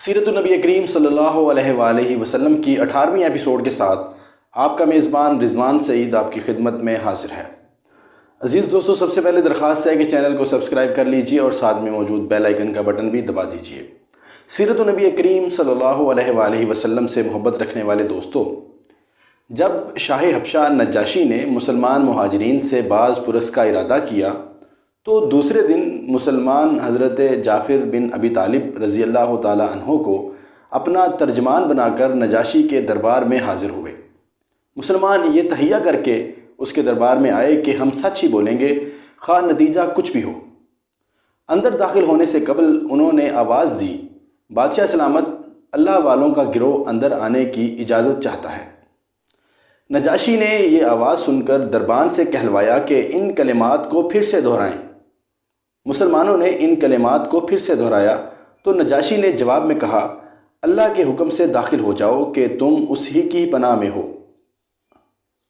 سیرت النبی کریم صلی اللہ علیہ وآلہ وسلم کی 18ویں ایپیسوڈ کے ساتھ آپ کا میزبان رضوان سعید آپ کی خدمت میں حاضر ہے۔ عزیز دوستو، سب سے پہلے درخواست ہے کہ چینل کو سبسکرائب کر لیجئے اور ساتھ میں موجود بیل آئیکن کا بٹن بھی دبا دیجئے۔ سیرت النبی کریم صلی اللہ علیہ وآلہ وسلم سے محبت رکھنے والے دوستو، جب شاہ حبشہ نجاشی نے مسلمان مہاجرین سے بعض پرس کا ارادہ کیا تو دوسرے دن مسلمان حضرت جعفر بن ابی طالب رضی اللہ تعالیٰ عنہ کو اپنا ترجمان بنا کر نجاشی کے دربار میں حاضر ہوئے۔ مسلمان یہ تہیہ کر کے اس کے دربار میں آئے کہ ہم سچ ہی بولیں گے، خواہ نتیجہ کچھ بھی ہو۔ اندر داخل ہونے سے قبل انہوں نے آواز دی، بادشاہ سلامت، اللہ والوں کا گروہ اندر آنے کی اجازت چاہتا ہے۔ نجاشی نے یہ آواز سن کر دربان سے کہلوایا کہ ان کلمات کو پھر سے دہرائیں۔ مسلمانوں نے ان کلمات کو پھر سے دہرایا تو نجاشی نے جواب میں کہا، اللہ کے حکم سے داخل ہو جاؤ کہ تم اسی کی پناہ میں ہو۔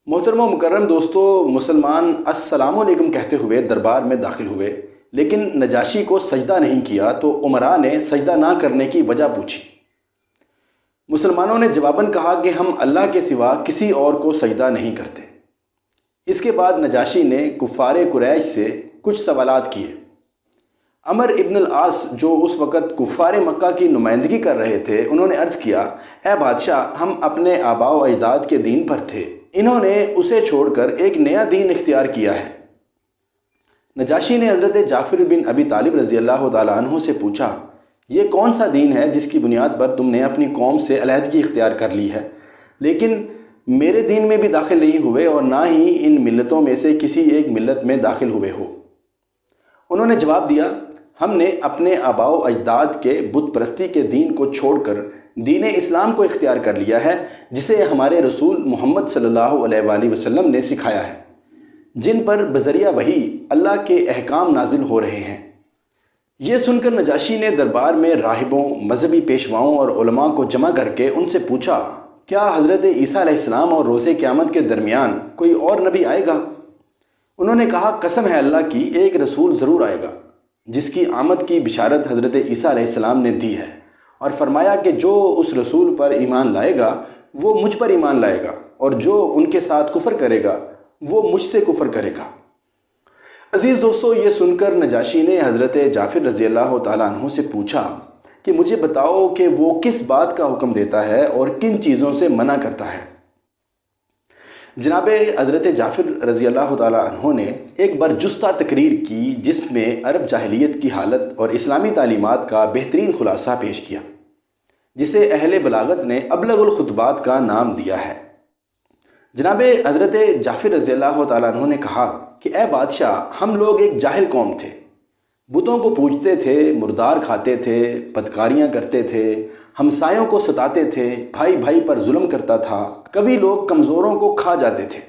محترم و مکرم دوستو، مسلمان السلام علیکم کہتے ہوئے دربار میں داخل ہوئے، لیکن نجاشی کو سجدہ نہیں کیا تو امراء نے سجدہ نہ کرنے کی وجہ پوچھی۔ مسلمانوں نے جواباً کہا کہ ہم اللہ کے سوا کسی اور کو سجدہ نہیں کرتے۔ اس کے بعد نجاشی نے کفار قریش سے کچھ سوالات کیے۔ عمر ابن العاص جو اس وقت کفار مکہ کی نمائندگی کر رہے تھے، انہوں نے عرض کیا، اے بادشاہ، ہم اپنے آباء و اجداد کے دین پر تھے، انہوں نے اسے چھوڑ کر ایک نیا دین اختیار کیا ہے۔ نجاشی نے حضرت جعفر بن ابی طالب رضی اللہ تعالیٰ عنہ سے پوچھا، یہ کون سا دین ہے جس کی بنیاد پر تم نے اپنی قوم سے علیحدگی اختیار کر لی ہے، لیکن میرے دین میں بھی داخل نہیں ہوئے اور نہ ہی ان ملتوں میں سے کسی ایک ملت میں داخل ہوئے ہو؟ انہوں نے جواب دیا، ہم نے اپنے آباء و اجداد کے بت پرستی کے دین کو چھوڑ کر دین اسلام کو اختیار کر لیا ہے، جسے ہمارے رسول محمد صلی اللہ علیہ وآلہ وسلم نے سکھایا ہے، جن پر بذریعہ وحی اللہ کے احکام نازل ہو رہے ہیں۔ یہ سن کر نجاشی نے دربار میں راہبوں، مذہبی پیشواؤں اور علماء کو جمع کر کے ان سے پوچھا، کیا حضرت عیسیٰ علیہ السلام اور روز قیامت کے درمیان کوئی اور نبی آئے گا؟ انہوں نے کہا، قسم ہے اللہ کی، ایک رسول ضرور آئے گا جس کی آمد کی بشارت حضرت عیسیٰ علیہ السلام نے دی ہے، اور فرمایا کہ جو اس رسول پر ایمان لائے گا وہ مجھ پر ایمان لائے گا، اور جو ان کے ساتھ کفر کرے گا وہ مجھ سے کفر کرے گا۔ عزیز دوستو، یہ سن کر نجاشی نے حضرت جعفر رضی اللہ تعالیٰ عنہ سے پوچھا کہ مجھے بتاؤ کہ وہ کس بات کا حکم دیتا ہے اور کن چیزوں سے منع کرتا ہے۔ جناب حضرت جعفر رضی اللہ تعالیٰ عنہ نے ایک برجستہ تقریر کی جس میں عرب جاہلیت کی حالت اور اسلامی تعلیمات کا بہترین خلاصہ پیش کیا، جسے اہل بلاغت نے ابلغ الخطبات کا نام دیا ہے۔ جناب حضرت جعفر رضی اللہ تعالیٰ عنہ نے کہا کہ اے بادشاہ، ہم لوگ ایک جاہل قوم تھے، بتوں کو پوجتے تھے، مردار کھاتے تھے، بدکاریاں کرتے تھے، ہمسایوں کو ستاتے تھے، بھائی بھائی پر ظلم کرتا تھا، کبھی لوگ کمزوروں کو کھا جاتے تھے۔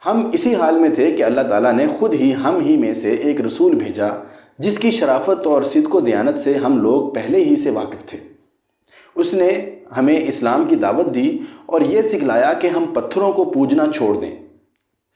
ہم اسی حال میں تھے کہ اللہ تعالیٰ نے خود ہی ہم ہی میں سے ایک رسول بھیجا جس کی شرافت اور صدق و دیانت سے ہم لوگ پہلے ہی سے واقف تھے۔ اس نے ہمیں اسلام کی دعوت دی اور یہ سکھلایا کہ ہم پتھروں کو پوجنا چھوڑ دیں،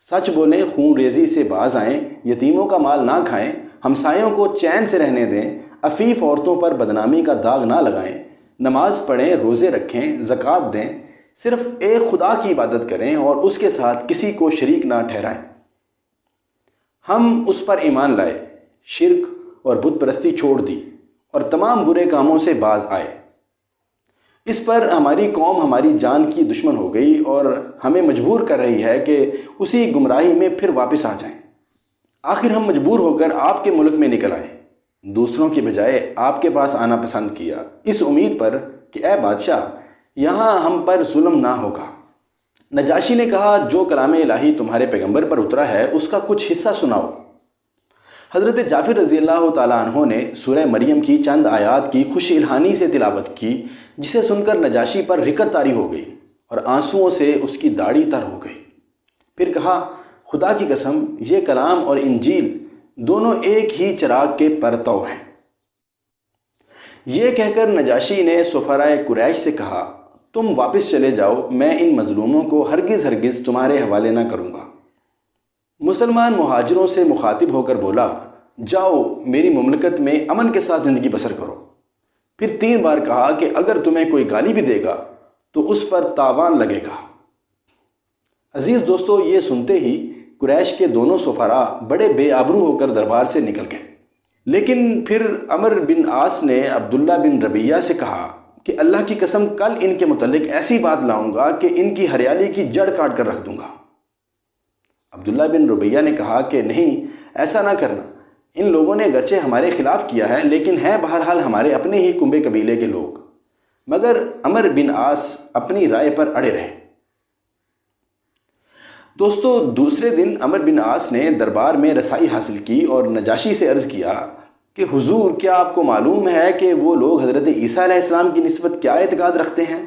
سچ بولیں، خون ریزی سے باز آئیں، یتیموں کا مال نہ کھائیں، ہمسایوں کو چین سے رہنے دیں، عفیف عورتوں پر بدنامی کا داغ نہ لگائیں، نماز پڑھیں، روزے رکھیں، زکوٰۃ دیں، صرف ایک خدا کی عبادت کریں اور اس کے ساتھ کسی کو شریک نہ ٹھہرائیں۔ ہم اس پر ایمان لائے، شرک اور بت پرستی چھوڑ دی اور تمام برے کاموں سے باز آئے۔ اس پر ہماری قوم ہماری جان کی دشمن ہو گئی اور ہمیں مجبور کر رہی ہے کہ اسی گمراہی میں پھر واپس آ جائیں۔ آخر ہم مجبور ہو کر آپ کے ملک میں نکل آئے، دوسروں کی بجائے آپ کے پاس آنا پسند کیا، اس امید پر کہ اے بادشاہ، یہاں ہم پر ظلم نہ ہوگا۔ نجاشی نے کہا، جو کلام الہی تمہارے پیغمبر پر اترا ہے اس کا کچھ حصہ سناؤ۔ حضرت جعفر رضی اللہ تعالیٰ عنہ نے سورہ مریم کی چند آیات کی خوش الہانی سے تلاوت کی، جسے سن کر نجاشی پر رکت طاری ہو گئی اور آنسوؤں سے اس کی داڑھی تر ہو گئی۔ پھر کہا، خدا کی قسم، یہ کلام اور انجیل دونوں ایک ہی چراغ کے پرتو ہیں۔ یہ کہہ کر نجاشی نے سفراء قریش سے کہا، تم واپس چلے جاؤ، میں ان مظلوموں کو ہرگز تمہارے حوالے نہ کروں گا۔ مسلمان مہاجروں سے مخاطب ہو کر بولا، جاؤ، میری مملکت میں امن کے ساتھ زندگی بسر کرو۔ پھر 3 بار کہا کہ اگر تمہیں کوئی گالی بھی دے گا تو اس پر تاوان لگے گا۔ عزیز دوستو، یہ سنتے ہی قریش کے دونوں سفراء بڑے بے آبرو ہو کر دربار سے نکل گئے۔ لیکن پھر عمر بن عاص نے عبداللہ بن ربیعہ سے کہا کہ اللہ کی قسم کل ان کے متعلق ایسی بات لاؤں گا کہ ان کی ہریالی کی جڑ کاٹ کر رکھ دوں گا۔ عبداللہ بن ربیعہ نے کہا کہ نہیں، ایسا نہ کرنا، ان لوگوں نے اگرچہ ہمارے خلاف کیا ہے لیکن ہیں بہرحال ہمارے اپنے ہی کنبے قبیلے کے لوگ۔ مگر عمر بن عاص اپنی رائے پر اڑے رہے۔ دوستو، دوسرے دن عمر بن عاص نے دربار میں رسائی حاصل کی اور نجاشی سے عرض کیا کہ حضور، کیا آپ کو معلوم ہے کہ وہ لوگ حضرت عیسیٰ علیہ السلام کی نسبت کیا اعتقاد رکھتے ہیں؟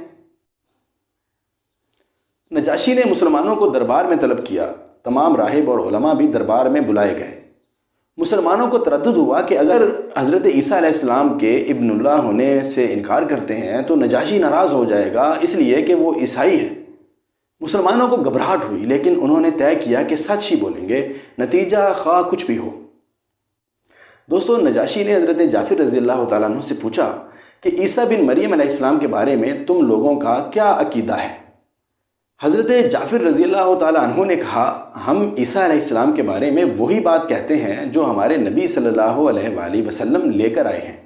نجاشی نے مسلمانوں کو دربار میں طلب کیا۔ تمام راہب اور علماء بھی دربار میں بلائے گئے۔ مسلمانوں کو تردد ہوا کہ اگر حضرت عیسیٰ علیہ السلام کے ابن اللہ ہونے سے انکار کرتے ہیں تو نجاشی ناراض ہو جائے گا، اس لیے کہ وہ عیسائی ہے۔ مسلمانوں کو گھبراہٹ ہوئی، لیکن انہوں نے طے کیا کہ سچ ہی بولیں گے، نتیجہ خواہ کچھ بھی ہو۔ دوستو، نجاشی نے حضرت جعفر رضی اللہ تعالیٰ عنہ سے پوچھا کہ عیسیٰ بن مریم علیہ السلام کے بارے میں تم لوگوں کا کیا عقیدہ ہے؟ حضرت جعفر رضی اللہ تعالیٰ عنہ نے کہا، ہم عیسیٰ علیہ السلام کے بارے میں وہی بات کہتے ہیں جو ہمارے نبی صلی اللہ علیہ وآلہ وسلم لے کر آئے ہیں،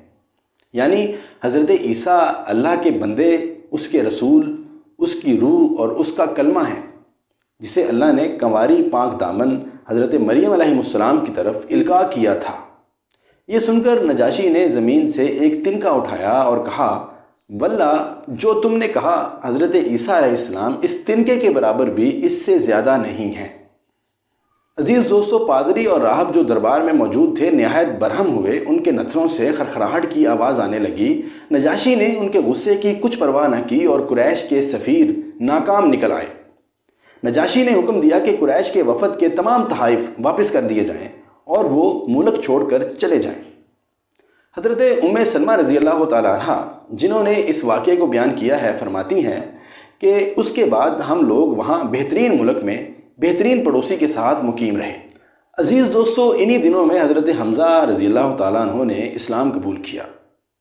یعنی حضرت عیسیٰ اللہ کے بندے، اس کے رسول، اس کی روح اور اس کا کلمہ ہے، جسے اللہ نے کنواری پاک دامن حضرت مریم علیہ السلام کی طرف القاء کیا تھا۔ یہ سن کر نجاشی نے زمین سے ایک تنکا اٹھایا اور کہا، واللہ جو تم نے کہا حضرت عیسیٰ علیہ السلام اس تنکے کے برابر بھی اس سے زیادہ نہیں ہیں۔ عزیز دوستو، پادری اور راہب جو دربار میں موجود تھے نہایت برہم ہوئے، ان کے نتھنوں سے خرخراہٹ کی آواز آنے لگی۔ نجاشی نے ان کے غصے کی کچھ پرواہ نہ کی اور قریش کے سفیر ناکام نکل آئے۔ نجاشی نے حکم دیا کہ قریش کے وفد کے تمام تحائف واپس کر دیے جائیں اور وہ ملک چھوڑ کر چلے جائیں۔ حضرت ام سلمہ رضی اللہ تعالیٰ عنہ، جنہوں نے اس واقعے کو بیان کیا ہے، فرماتی ہیں کہ اس کے بعد ہم لوگ وہاں بہترین ملک میں بہترین پڑوسی کے ساتھ مقیم رہے۔ عزیز دوستو، انہی دنوں میں حضرت حمزہ رضی اللہ تعالیٰ عنہ نے اسلام قبول کیا۔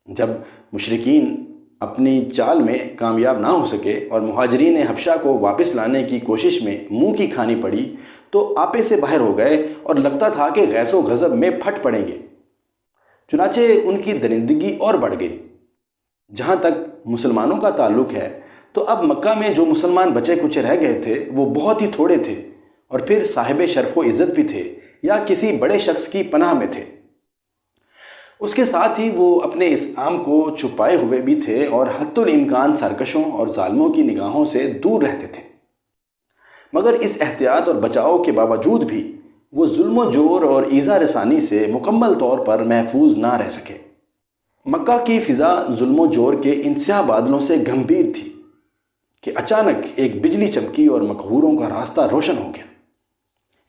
جب مشرکین اپنی چال میں کامیاب نہ ہو سکے اور مہاجرین حبشہ کو واپس لانے کی کوشش میں منہ کی کھانی پڑی تو آپے سے باہر ہو گئے اور لگتا تھا کہ غیظ و غضب میں پھٹ پڑیں گے۔ چنانچہ ان کی درندگی اور بڑھ گئی۔ جہاں تک مسلمانوں کا تعلق ہے تو اب مکہ میں جو مسلمان بچے کچے رہ گئے تھے وہ بہت ہی تھوڑے تھے، اور پھر صاحب شرف و عزت بھی تھے یا کسی بڑے شخص کی پناہ میں تھے۔ اس کے ساتھ ہی وہ اپنے اسلام کو چھپائے ہوئے بھی تھے اور حتی الامکان سرکشوں اور ظالموں کی نگاہوں سے دور رہتے تھے۔ مگر اس احتیاط اور بچاؤ کے باوجود بھی وہ ظلم و جور اور ایذا رسانی سے مکمل طور پر محفوظ نہ رہ سکے۔ مکہ کی فضا ظلم و جور کے ان سیاہ بادلوں سے گھمبیر تھی کہ اچانک ایک بجلی چمکی اور مقہوروں کا راستہ روشن ہو گیا،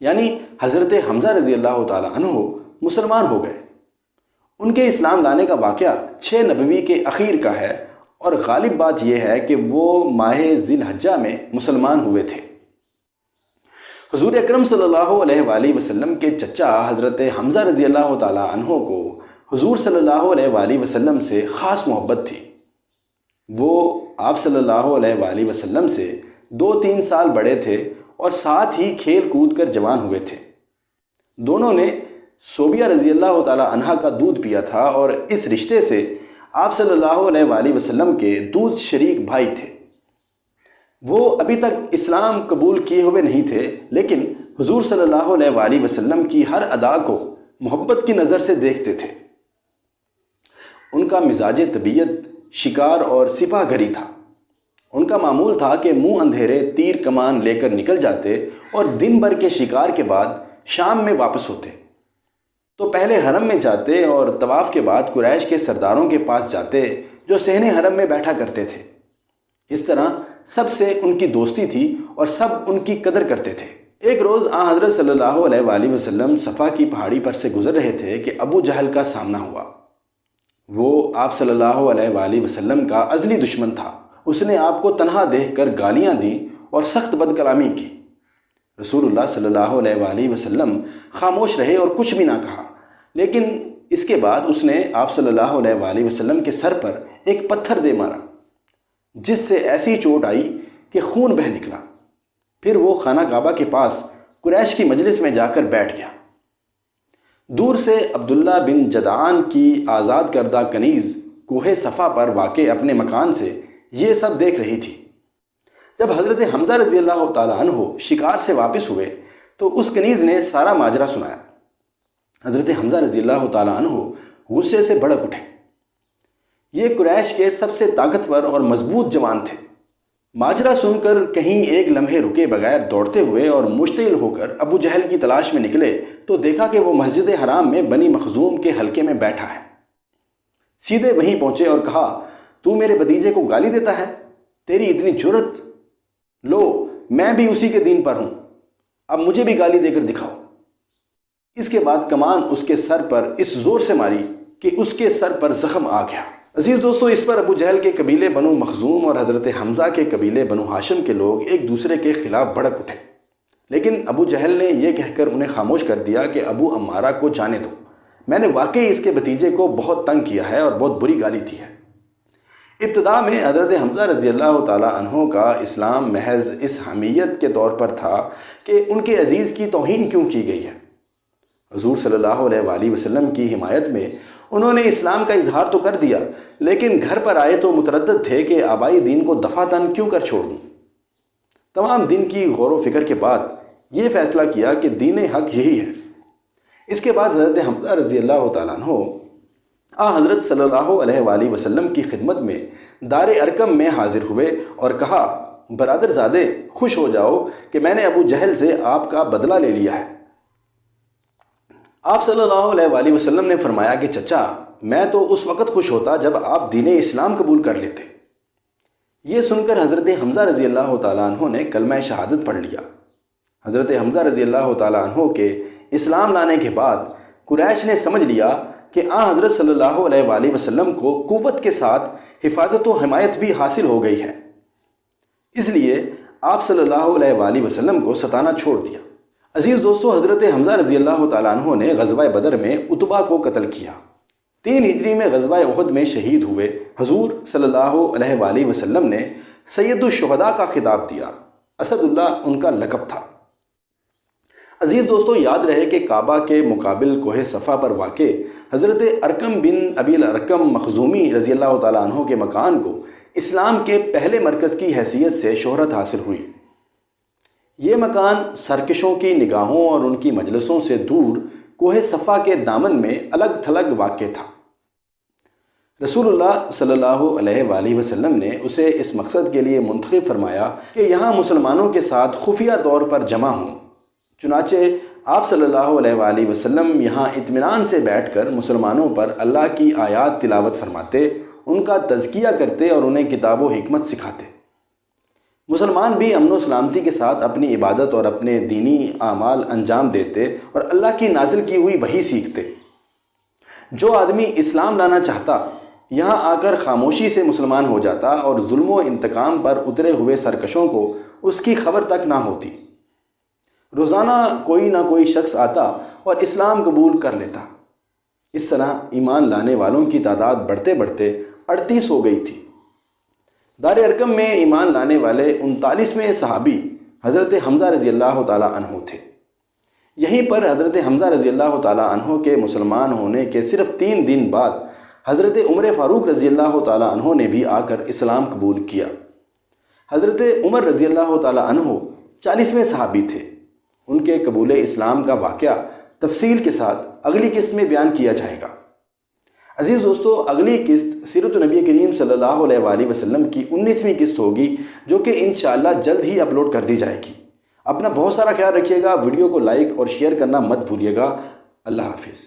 یعنی حضرت حمزہ رضی اللہ تعالیٰ عنہ مسلمان ہو گئے۔ ان کے اسلام لانے کا واقعہ 6 نبوی کے اخیر کا ہے، اور غالب بات یہ ہے کہ وہ ماہ ذی الحجہ میں مسلمان ہوئے تھے۔ حضور اکرم صلی اللہ علیہ وآلہ وسلم کے چچا حضرت حمزہ رضی اللہ تعالیٰ عنہ کو حضور صلی اللہ علیہ وآلہ وسلم سے خاص محبت تھی۔ وہ آپ صلی اللہ علیہ وآلہ وسلم سے 2-3 سال بڑے تھے اور ساتھ ہی کھیل کود کر جوان ہوئے تھے۔ دونوں نے صوبیہ رضی اللہ تعالیٰ عنہ کا دودھ پیا تھا، اور اس رشتے سے آپ صلی اللہ علیہ وآلہ وسلم کے دودھ شریک بھائی تھے۔ وہ ابھی تک اسلام قبول کیے ہوئے نہیں تھے، لیکن حضور صلی اللہ علیہ وآلہ وسلم کی ہر ادا کو محبت کی نظر سے دیکھتے تھے۔ ان کا مزاج طبیعت شکار اور سپاہ گھری تھا۔ ان کا معمول تھا کہ منہ اندھیرے تیر کمان لے کر نکل جاتے اور دن بھر کے شکار کے بعد شام میں واپس ہوتے تو پہلے حرم میں جاتے اور طواف کے بعد قریش کے سرداروں کے پاس جاتے جو صحن حرم میں بیٹھا کرتے تھے۔ اس طرح سب سے ان کی دوستی تھی اور سب ان کی قدر کرتے تھے۔ ایک روز آن حضرت صلی اللہ علیہ وآلہ وسلم صفا کی پہاڑی پر سے گزر رہے تھے کہ ابو جہل کا سامنا ہوا۔ وہ آپ صلی اللہ علیہ وآلہ وسلم کا ازلی دشمن تھا۔ اس نے آپ کو تنہا دیکھ کر گالیاں دیں اور سخت بد کلامی کی۔ رسول اللہ صلی اللہ علیہ وآلہ وسلم خاموش رہے اور کچھ بھی نہ کہا، لیکن اس کے بعد اس نے آپ صلی اللہ علیہ وآلہ وسلم کے سر پر ایک پتھر دے مارا، جس سے ایسی چوٹ آئی کہ خون بہہ نکلا۔ پھر وہ خانہ کعبہ کے پاس قریش کی مجلس میں جا کر بیٹھ گیا۔ دور سے عبداللہ بن جدعان کی آزاد کردہ کنیز کوہ صفا پر واقع اپنے مکان سے یہ سب دیکھ رہی تھی۔ جب حضرت حمزہ رضی اللہ تعالیٰ عنہ شکار سے واپس ہوئے تو اس کنیز نے سارا ماجرا سنایا۔ حضرت حمزہ رضی اللہ تعالیٰ عنہ غصے سے بھڑک اٹھے۔ یہ قریش کے سب سے طاقتور اور مضبوط جوان تھے۔ ماجرا سن کر کہیں ایک لمحے رکے بغیر دوڑتے ہوئے اور مشتعل ہو کر ابو جہل کی تلاش میں نکلے تو دیکھا کہ وہ مسجد حرام میں بنی مخزوم کے حلقے میں بیٹھا ہے۔ سیدھے وہیں پہنچے اور کہا، تو میرے بھتیجے کو گالی دیتا ہے؟ تیری اتنی جرت! لو، میں بھی اسی کے دین پر ہوں، اب مجھے بھی گالی دے کر دکھاؤ۔ اس کے بعد کمان اس کے سر پر اس زور سے ماری کہ اس کے سر پر زخم آ گیا۔ عزیز دوستو، اس پر ابو جہل کے قبیلے بنو مخزوم اور حضرت حمزہ کے قبیلے بنو ہاشم کے لوگ ایک دوسرے کے خلاف بھڑک اٹھے، لیکن ابو جہل نے یہ کہہ کر انہیں خاموش کر دیا کہ ابو عمارہ کو جانے دو، میں نے واقعی اس کے بھتیجے کو بہت تنگ کیا ہے اور بہت بری گالی دی ہے۔ ابتدا میں حضرت حمزہ رضی اللہ تعالیٰ عنہ کا اسلام محض اس حمیت کے طور پر تھا کہ ان کے عزیز کی توہین کیوں کی گئی ہے۔ حضور صلی اللہ علیہ وآلہ وسلم کی حمایت میں انہوں نے اسلام کا اظہار تو کر دیا، لیکن گھر پر آئے تو متردد تھے کہ آبائی دین کو دفعتاً کیوں کر چھوڑ دوں۔ تمام دن کی غور و فکر کے بعد یہ فیصلہ کیا کہ دین حق یہی ہے۔ اس کے بعد حضرت حمزہ رضی اللہ تعالیٰ عنہ حضرت صلی اللہ علیہ وآلہ وسلم کی خدمت میں دار ارقم میں حاضر ہوئے اور کہا، برادر زادے، خوش ہو جاؤ کہ میں نے ابو جہل سے آپ کا بدلہ لے لیا ہے۔ آپ صلی اللہ علیہ وآلہ وسلم نے فرمایا کہ چچا، میں تو اس وقت خوش ہوتا جب آپ دین اسلام قبول کر لیتے۔ یہ سن کر حضرت حمزہ رضی اللہ تعالیٰ عنہ نے کلمہ شہادت پڑھ لیا۔ حضرت حمزہ رضی اللہ تعالیٰ عنہ کے اسلام لانے کے بعد قریش نے سمجھ لیا کہ حضرت صلی اللہ علیہ وآلہ وسلم کو قوت کے ساتھ حفاظت و حمایت بھی حاصل ہو گئی ہے، اس لیے آپ صلی اللہ علیہ وآلہ وسلم کو ستانا چھوڑ دیا۔ عزیز دوستو، حضرت حمزہ رضی اللہ تعالیٰ عنہ نے غزوہ بدر میں عتبہ کو قتل کیا۔ 3 ہجری میں غزوہ احد میں شہید ہوئے۔ حضور صلی اللہ علیہ وآلہ وسلم نے سید الشہداء کا خطاب دیا۔ اسد اللہ ان کا لقب تھا۔ عزیز دوستو، یاد رہے کہ کعبہ کے مقابل کوہ صفا پر واقع حضرت ارقم بن ابی الارقم مخزومی رضی اللہ تعالیٰ عنہ کے مکان کو اسلام کے پہلے مرکز کی حیثیت سے شہرت حاصل ہوئی۔ یہ مکان سرکشوں کی نگاہوں اور ان کی مجلسوں سے دور کوہ صفا کے دامن میں الگ تھلگ واقع تھا۔ رسول اللہ صلی اللہ علیہ وآلہ وسلم نے اسے اس مقصد کے لیے منتخب فرمایا کہ یہاں مسلمانوں کے ساتھ خفیہ طور پر جمع ہوں۔ چنانچہ آپ صلی اللہ علیہ وآلہ وسلم یہاں اطمینان سے بیٹھ کر مسلمانوں پر اللہ کی آیات تلاوت فرماتے، ان کا تزکیہ کرتے اور انہیں کتاب و حکمت سکھاتے۔ مسلمان بھی امن و سلامتی کے ساتھ اپنی عبادت اور اپنے دینی اعمال انجام دیتے اور اللہ کی نازل کی ہوئی وحی سیکھتے۔ جو آدمی اسلام لانا چاہتا یہاں آ کر خاموشی سے مسلمان ہو جاتا اور ظلم و انتقام پر اترے ہوئے سرکشوں کو اس کی خبر تک نہ ہوتی۔ روزانہ کوئی نہ کوئی شخص آتا اور اسلام قبول کر لیتا۔ اس طرح ایمان لانے والوں کی تعداد بڑھتے بڑھتے 38 ہو گئی تھی۔ دار ارقم میں ایمان لانے والے 39ویں صحابی حضرت حمزہ رضی اللہ تعالیٰ عنہ تھے۔ یہیں پر حضرت حمزہ رضی اللہ تعالیٰ عنہ کے مسلمان ہونے کے صرف 3 دن بعد حضرت عمر فاروق رضی اللہ تعالیٰ عنہ نے بھی آ کر اسلام قبول کیا۔ حضرت عمر رضی اللہ تعالیٰ عنہ 40ویں صحابی تھے۔ ان کے قبول اسلام کا واقعہ تفصیل کے ساتھ اگلی قسط میں بیان کیا جائے گا۔ عزیز دوستو، اگلی قسط سیرت نبی کریم صلی اللہ علیہ وآلہ وسلم کی 19ویں قسط ہوگی، جو کہ انشاءاللہ جلد ہی اپلوڈ کر دی جائے گی۔ اپنا بہت سارا خیال رکھیے گا، ویڈیو کو لائک اور شیئر کرنا مت بھولیے گا۔ اللہ حافظ۔